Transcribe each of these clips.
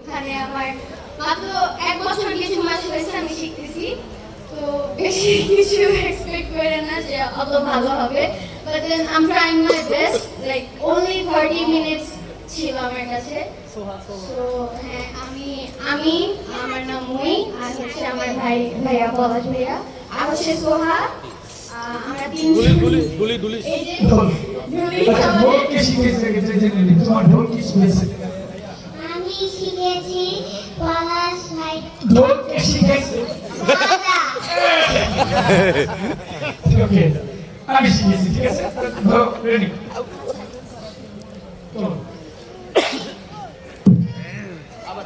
এখানে আমার মাত্র 1 বছর কিছু মাস হয়েছে আমি শিখতেছি, তো বেশি কিছু এক্সপেক্ট করে না যে অত ভালো হবে, but then I am trying my best, like only 30 minutes ছিল আমার কাছে। সো হ্যাঁ, আমি আমার নাম মুই, আর হচ্ছে আমার ভাইয়া পলাশ ভাইয়া, আর হচ্ছে সোহা। আমরা তিনজন এই যে ঢোল কে শিখেছে তোমার ঢোল কি শিখেছে? আমি শিখেছি পলাশ ভাই। ঢোল কে শিখেছে? ওকে, আমি শিখেছি, ঠিক আছে? রেডি? আবার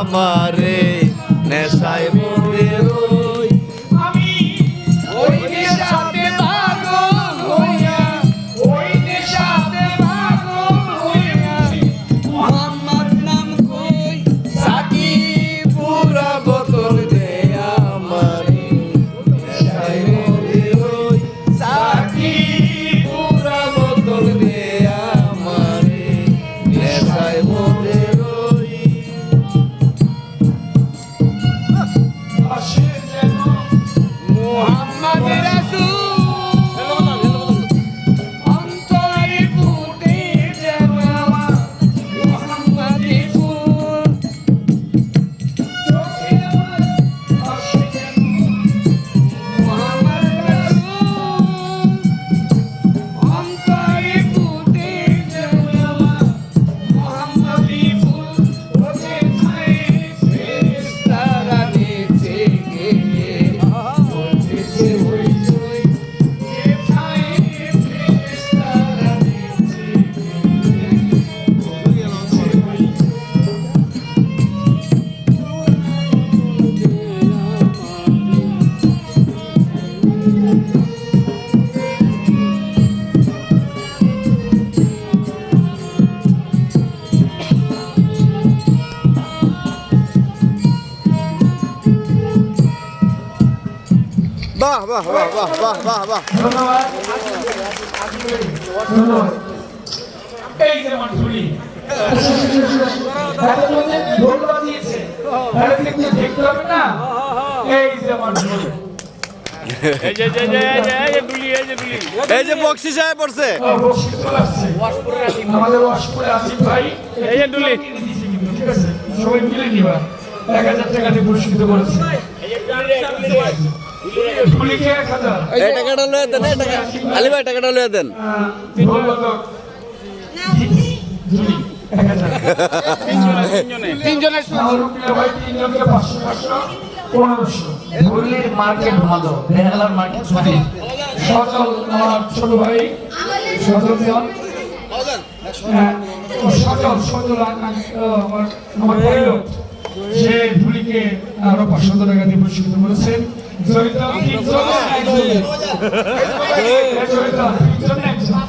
আমারে নেশায় মরে রই, আমি ওই নেশাতে পাগল হইয়া, ওই নেশাতে পাগল হইয়া, আমার নাম কই সাকি পুরা বোতল দে আমারে নেশায় মরে রই, সাকি পুরা বোতল দে আমারে নেশায় মরে রই। আসে যেন মোহাম্মদ রাসূল অন্তরে ফুটে যেন মোহাম্মদি ফুল, চোখে আমার আসে যেন মোহাম্মদ রাসূল অন্তরে ফুটে যেন মোহাম্মদি ফুল, ওঠে ঠায় ফেরেশতারা নেচে গেয়ে বলতেছে হই হই, ঠায় ফেরেশতারা নেচে বাহ বাহ বাহ বাহ বাহ বাহ বাহ। ধন্যবাদ, ধন্যবাদ। এই যে আমার ঝুলি এত মধ্যে ঢোল বাজিয়েছে, তাহলে কিন্তু দেখতে হবে না। এই যে আমার ঝুলি, এই যে বক্সি সাহেব পড়ছে, বক্সি চলে আসছে আমাদের ওয়াশপুরে আসিফ ভাই। এই যে ডুলি, ঠিক আছে, সবাই মিলে নিবা। 1000 টাকা দিয়ে পুরস্কৃত করেছে। ঝুলিকে 1000, এই টাকাটা লয়ে দেন, এই টাকা আলী ভাই টাকাটা লয়ে দেন। ঢোল বাদক ঝুলি 1000। তিনজনের ভাই তিনজনকে 500 500 1500। ঝুলির মার্কেট ভালো, বেহালার মার্কেট সঠিক। সচল আমার ছোট ভাই সচল দেওয়ান, সচল আমার পাইলট, সে ঝুলিকে আরো 500 টাকা দিয়ে পুরস্কৃত করেছেন। জড়িত তিনজন, একজন।